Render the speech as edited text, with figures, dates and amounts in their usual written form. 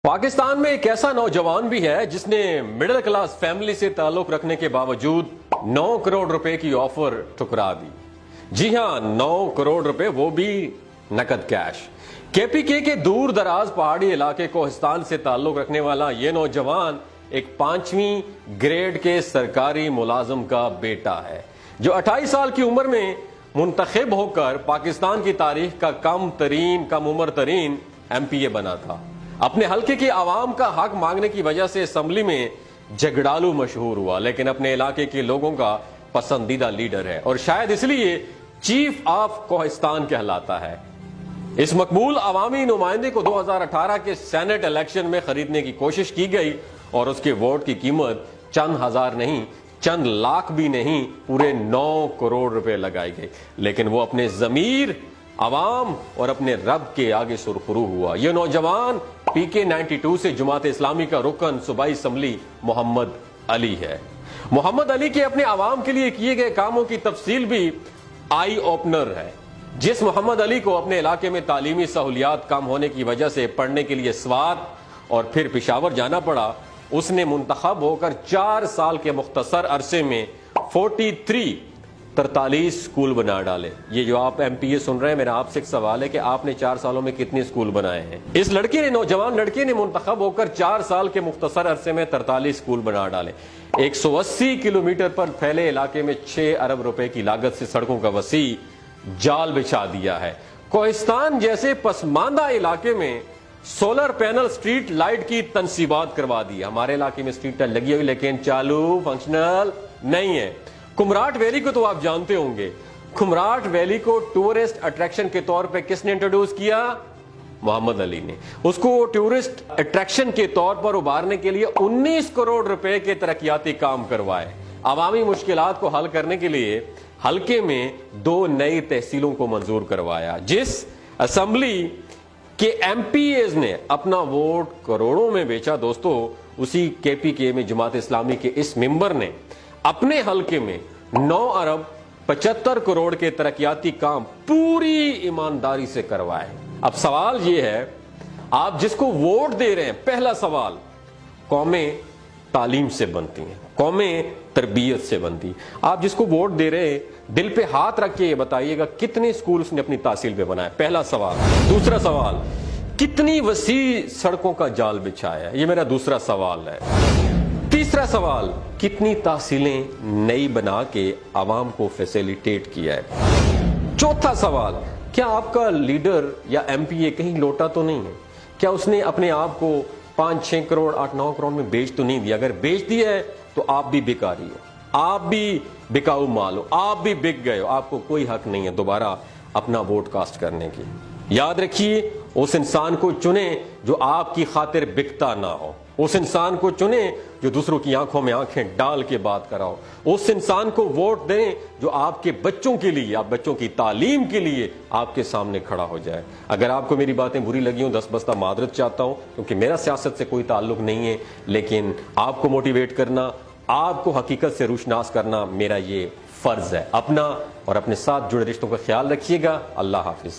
پاکستان میں ایک ایسا نوجوان بھی ہے جس نے مڈل کلاس فیملی سے تعلق رکھنے کے باوجود 9 کروڑ روپے کی آفر ٹھکرا دی۔ جی ہاں، 9 کروڑ روپے، وہ بھی نقد کیش۔ کے پی کے دور دراز پہاڑی علاقے کوہستان سے تعلق رکھنے والا یہ نوجوان ایک 5ویں گریڈ کے سرکاری ملازم کا بیٹا ہے، جو 28 سال کی عمر میں منتخب ہو کر پاکستان کی تاریخ کا کم عمر ترین MP بنا تھا۔ اپنے حلقے کی عوام کا حق مانگنے کی وجہ سے اسمبلی میں جھگڑالو مشہور ہوا، لیکن اپنے علاقے کے لوگوں کا پسندیدہ لیڈر ہے اور شاید اس لیے چیف آف کوہستان کہلاتا ہے۔ اس مقبول عوامی نمائندے کو 2018 کے سینٹ الیکشن میں خریدنے کی کوشش کی گئی اور اس کے ووٹ کی قیمت چند ہزار نہیں، چند لاکھ بھی نہیں، پورے 9 کروڑ روپے لگائی گئی، لیکن وہ اپنے ضمیر، عوام اور اپنے رب کے آگے سرخرو ہوا۔ یہ نوجوان PK 92 سے جماعت اسلامی کا رکن صوبائی اسمبلی محمد علی ہے۔ محمد علی کے اپنے عوام کے لیے کیے گئے کاموں کی تفصیل بھی آئی اوپنر ہے۔ جس محمد علی کو اپنے علاقے میں تعلیمی سہولیات کم ہونے کی وجہ سے پڑھنے کے لیے سوات اور پھر پشاور جانا پڑا، اس نے منتخب ہو کر 4 سال کے مختصر عرصے میں 43 سکول بنا ڈالے۔ یہ جو آپ MPA سن رہے ہیں، میرا آپ سے ایک سوال ہے کہ آپ نے 4 سالوں میں کتنے سکول بنائے ہیں؟ اس نوجوان لڑکے نے منتخب ہو کر 4 سال کے مختصر عرصے میں 43 سکول بنا ڈالے۔ 180 کلومیٹر پر پھیلے علاقے میں 6 ارب روپے کی لاگت سے سڑکوں کا وسیع جال بچھا دیا ہے۔ کوہستان جیسے پسماندہ علاقے میں سولر پینل سٹریٹ لائٹ کی تنصیبات کروا دی۔ ہمارے علاقے میں سٹریٹ لائٹ لگی ہوئی لیکن چالو فنکشنل نہیں ہے۔ کمراٹ ویلی کو تو آپ جانتے ہوں گے۔ کمراٹ ویلی کو ٹورسٹ اٹریکشن کے طور پہ کس نے انٹروڈیوس کیا؟ محمد علی نے۔ اس کو ٹورسٹ اٹریکشن کے طور پر ابھارنے کے لیے 19 کروڑ روپے کے ترقیاتی کام کروائے۔ عوامی مشکلات کو حل کرنے کے لیے حلقے میں 2 نئی تحصیلوں کو منظور کروایا۔ جس اسمبلی کے MPAs نے اپنا ووٹ کروڑوں میں بیچا، دوستو، اسی KPK میں جماعت اسلامی کے اس ممبر نے اپنے حلقے میں 9 ارب 75 کروڑ کے ترقیاتی کام پوری ایمانداری سے کروائے۔ اب سوال یہ ہے، آپ جس کو ووٹ دے رہے ہیں، پہلا سوال، قومیں تعلیم سے بنتی ہیں، قومیں تربیت سے بنتی ہیں۔ آپ جس کو ووٹ دے رہے ہیں، دل پہ ہاتھ رکھ کے یہ بتائیے گا کتنے سکول اس نے اپنی تحصیل پہ بنائے؟ پہلا سوال۔ دوسرا سوال، کتنی وسیع سڑکوں کا جال بچھایا ہے؟ یہ میرا دوسرا سوال ہے۔ تیسرا سوال، کتنی تحصیلیں نئی بنا کے عوام کو فیسیلیٹیٹ کیا ہے؟ چوتھا سوال، کیا آپ کا لیڈر یا MPA کہیں لوٹا تو نہیں ہے؟ کیا اس نے اپنے آپ کو 5-6 کروڑ 8-9 کروڑ میں بیچ تو نہیں دیا؟ اگر بیچ دیا ہے تو آپ بھی بیکاری ہو، آپ بھی بکاؤ مال ہو، آپ بھی بک گئے ہو، آپ کو کوئی حق نہیں ہے دوبارہ اپنا ووٹ کاسٹ کرنے کی۔ یاد رکھیے، اس انسان کو چنیں جو آپ کی خاطر بکتا نہ ہو، اس انسان کو چنیں جو دوسروں کی آنکھوں میں آنکھیں ڈال کے بات کراؤ، اس انسان کو ووٹ دیں جو آپ کے بچوں کے لیے، آپ بچوں کی تعلیم کے لیے آپ کے سامنے کھڑا ہو جائے۔ اگر آپ کو میری باتیں بری لگی ہوں، دستبستہ معذرت چاہتا ہوں، کیونکہ میرا سیاست سے کوئی تعلق نہیں ہے، لیکن آپ کو موٹیویٹ کرنا، آپ کو حقیقت سے روشناس کرنا میرا یہ فرض ہے۔ اپنا اور اپنے ساتھ جڑے رشتوں کا خیال رکھیے گا۔ اللہ حافظ۔